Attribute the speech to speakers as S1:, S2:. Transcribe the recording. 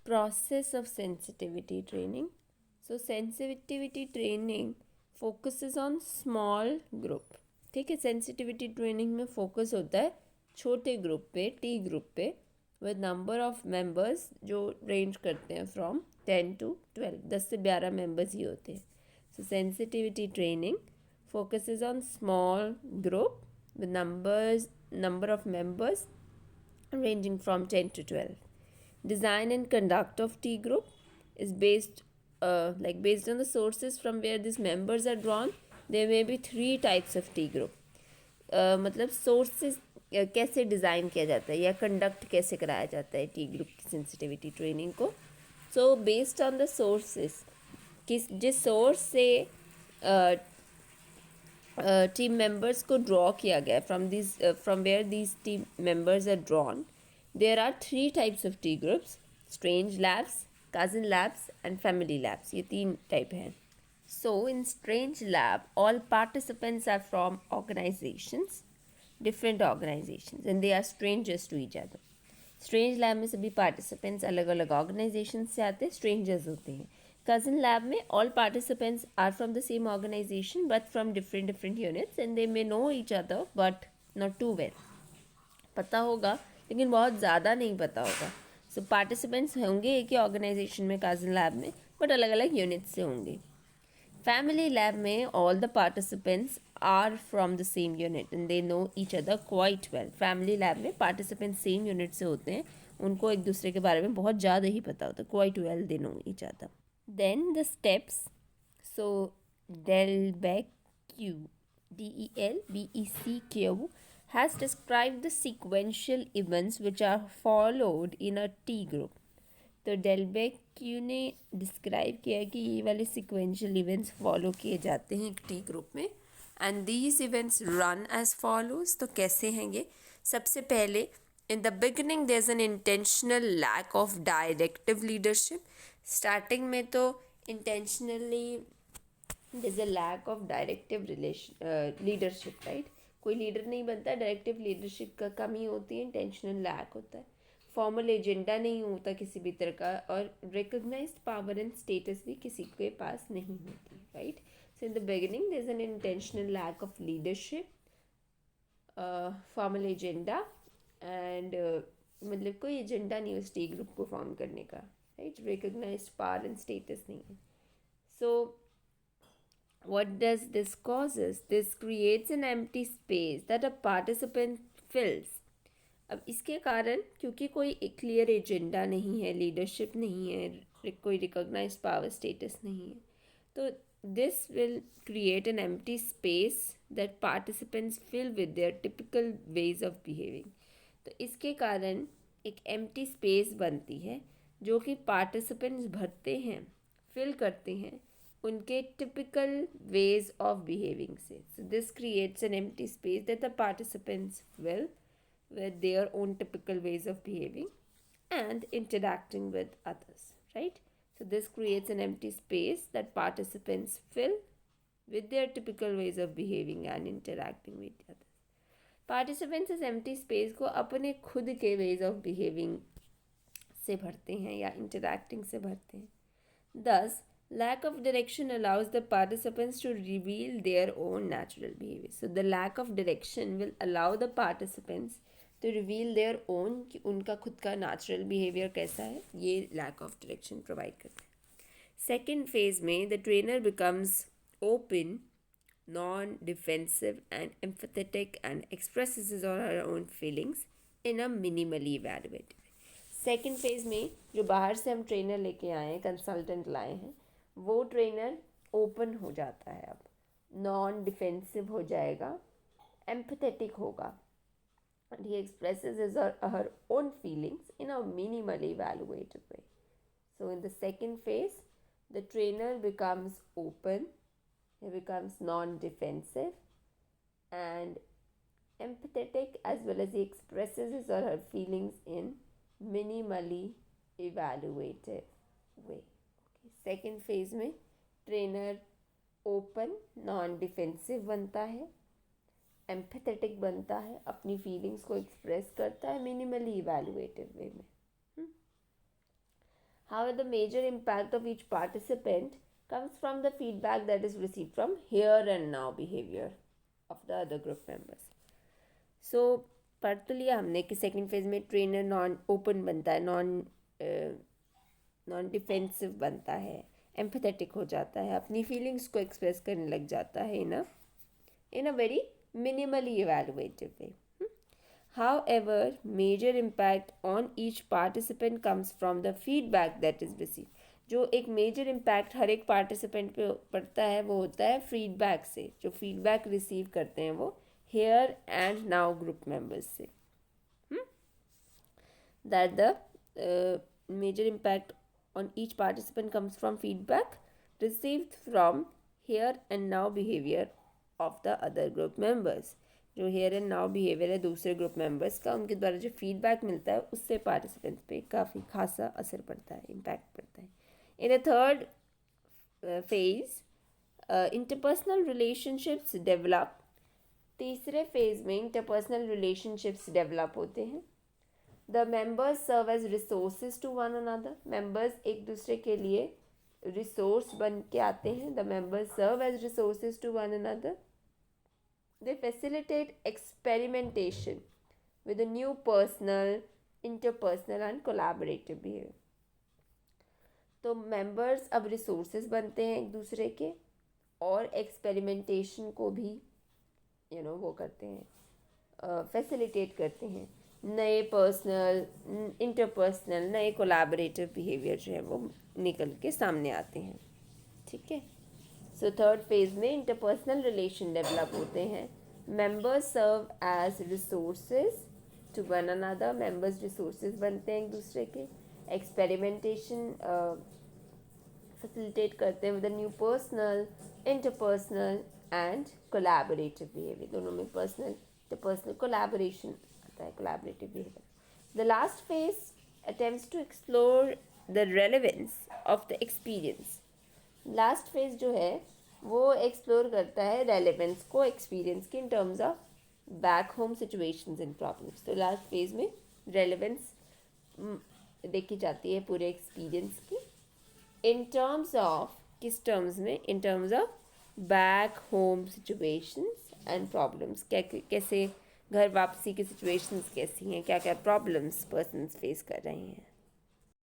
S1: Process of sensitivity training. So sensitivity training focuses on small group. ठीक है, sensitivity training में focus होता है छोटे ग्रुप पे, टी ग्रुप पे, विद नंबर ऑफ मेंबर्स जो रेंज करते हैं फ्रॉम 10 to 12, 10 से 12 मेंबर्स ही होते हैं. So sensitivity training focuses on small group with number of members ranging from 10 to 12. Design and conduct of T group is based on the sources from where these members are drawn. There may be three types of T group. मतलब sources कैसे design किया जाता है या conduct कैसे कराया जाता है टी ग्रुप की सेंसिटिविटी ट्रेनिंग को. So based on the sources, जिस सोर्स से टीम मेंबर्स को ड्रॉ किया गया from where these team members are drawn, there are three types of T groups: strange labs, cousin labs and family labs. ये तीन type हैं. So in strange lab, all participants are from organizations, different organizations, and they are strangers to each other. Strange lab में सभी participants अलग अलग organizations से आते हैं, strangers होते हैं. Cousin lab में all participants are from the same organization but from different units, and they may know each other but not too well. पता होगा लेकिन बहुत ज़्यादा नहीं पता होगा. So participants होंगे एक ही organization में cousin lab में, but अलग अलग units से होंगे. Family lab में all the participants are from the same unit and they know each other quite well. Family lab में participants same unit से होते हैं, उनको एक दूसरे के बारे में बहुत ज़्यादा ही पता होता है. Quite well they know each other. Then the steps. So Delbecq, Delbecq has described the sequential events which are followed in a T group. तो डेलबेक्यू ने डिस्क्राइब किया कि ये वाले सिक्वेंशियल इवेंट्स फॉलो किए जाते हैं एक टी ग्रुप में. And these events run as follows. तो कैसे हैं ये? सबसे पहले, in the beginning there is an intentional lack of directive leadership. Starting में तो intentionally there is a lack of directive leadership, right. कोई लीडर नहीं बनता, डायरेक्टिव लीडरशिप का कमी होती है, इंटेंशनल लैक होता है. फॉर्मल एजेंडा नहीं होता किसी भी तरह का, और रिकग्नाइज्ड पावर एंड स्टेटस भी किसी के पास नहीं होती, right. So in the beginning there is an intentional lack of leadership, formal agenda, and मतलब कोई एजेंडा नहीं उस टी ग्रुप को फॉर्म करने का, right. Recognized power and status नहीं है. सो what does this causes? This creates an empty space that a participant fills. अब इसके कारण, क्योंकि कोई क्लियर एजेंडा नहीं है, लीडरशिप नहीं है, कोई रिकॉग्नाइज्ड पावर स्टेटस नहीं है, तो this will create an empty space that participants fill with their typical ways of behaving. तो इसके कारण एक एम्प्टी स्पेस बनती है जो कि पार्टिसिपेंट्स भरते हैं, फिल करते हैं उनके टिपिकल वेज ऑफ बिहेविंग से. So this creates an empty space that the participants will with their own typical ways of behaving and interacting with others, right. So this creates an empty space that participants fill with their typical ways of behaving and interacting with others. Participants इस empty space को अपने खुद के ways of behaving से भरते हैं या interacting से भरते हैं. Thus, lack of direction allows the participants to reveal their own natural behavior. So the lack of direction will allow the participants to reveal their own, कि उनका खुद का natural behavior कैसा है, ये lack of direction provide करता है. Second phase में the trainer becomes open, non-defensive and empathetic and expresses his or her own feelings in a minimally evaluated way. Second phase में जो बाहर से हम ट्रेनर लेके आए हैं, कंसल्टेंट लाए हैं, वो ट्रेनर ओपन हो जाता है, अब नॉन डिफेंसिव हो जाएगा, एम्पथेटिक होगा, and he expresses his or her own feelings in a minimally evaluated way. So in the second phase, the trainer becomes open, he becomes non-defensive and empathetic, as well as he expresses his or her feelings in minimally evaluative way. Okay. Second phase में trainer open, non defensive बनता है, empathetic बनता है, अपनी feelings को express करता है minimally evaluative वे में. However, the major impact of each participant comes from the feedback that is received from here and now behavior of the other group members. So पढ़ तो लिया हमने कि सेकेंड फेज में ट्रेनर नॉन ओपन बनता है, non defensive बनता है, एम्पैथेटिक हो जाता है, अपनी फीलिंग्स को एक्सप्रेस करने लग जाता है in a very minimally evaluative way. However, major impact on each participant comes from the feedback that is received. जो एक मेजर इम्पैक्ट हर एक पार्टिसिपेंट पे पड़ता है वो होता है फीडबैक से. जो फीडबैक रिसीव करते हैं वो here and now group members से. That the major impact on each participant comes from feedback received from here and now behavior of the other group members. जो हेयर एंड नाउ बिहेवियर है दूसरे group members का, उनके द्वारा जो feedback मिलता है उससे पार्टिसिपेंट्स पे काफ़ी खासा असर पड़ता है, इम्पैक्ट पड़ता है. In a third phase interpersonal relationships develop. तीसरे फेज में इंटरपर्सनल रिलेशनशिप्स डेवलप होते हैं. The members serve as resources to one another. Members एक दूसरे के लिए रिसोर्स बन के आते हैं. The members serve as resources to one another. They facilitate experimentation with a new personal, interpersonal and collaborative behavior. तो मेंबर्स अब रिसोर्सेज बनते हैं एक दूसरे के और एक्सपेरिमेंटेशन को भी वो करते हैं, फैसिलिटेट करते हैं. नए पर्सनल, इंटरपर्सनल, नए कोलैबोरेटिव बिहेवियर जो है वो निकल के सामने आते हैं. ठीक है. सो थर्ड फेज में इंटरपर्सनल रिलेशन डेवलप होते हैं. Members serve as resources to one another. Members resources बनते हैं एक दूसरे के. एक्सपेरिमेंटेशन फैसिलिटेट करते हैं with new personal, interpersonal and collaborative behaviour. दोनों में पर्सनल इंटरपर्सनल कोलैबोरेशन आता है, collaborative behaviour. The last phase attempts to explore the relevance of the experience. Last phase जो है वो एक्सप्लोर करता है रेलेवेंस को एक्सपीरियंस के in terms of back home situations and problems. तो लास्ट फेज में रेलेवेंस देखी जाती है पूरे एक्सपीरियंस की इन टर्म्स ऑफ, किस टर्म्स में, in terms of back home situations and problems. कैसे घर वापसी की सिचुएशंस कैसी हैं, क्या क्या प्रॉब्लम्स पर्सन्स फेस कर रहे हैं.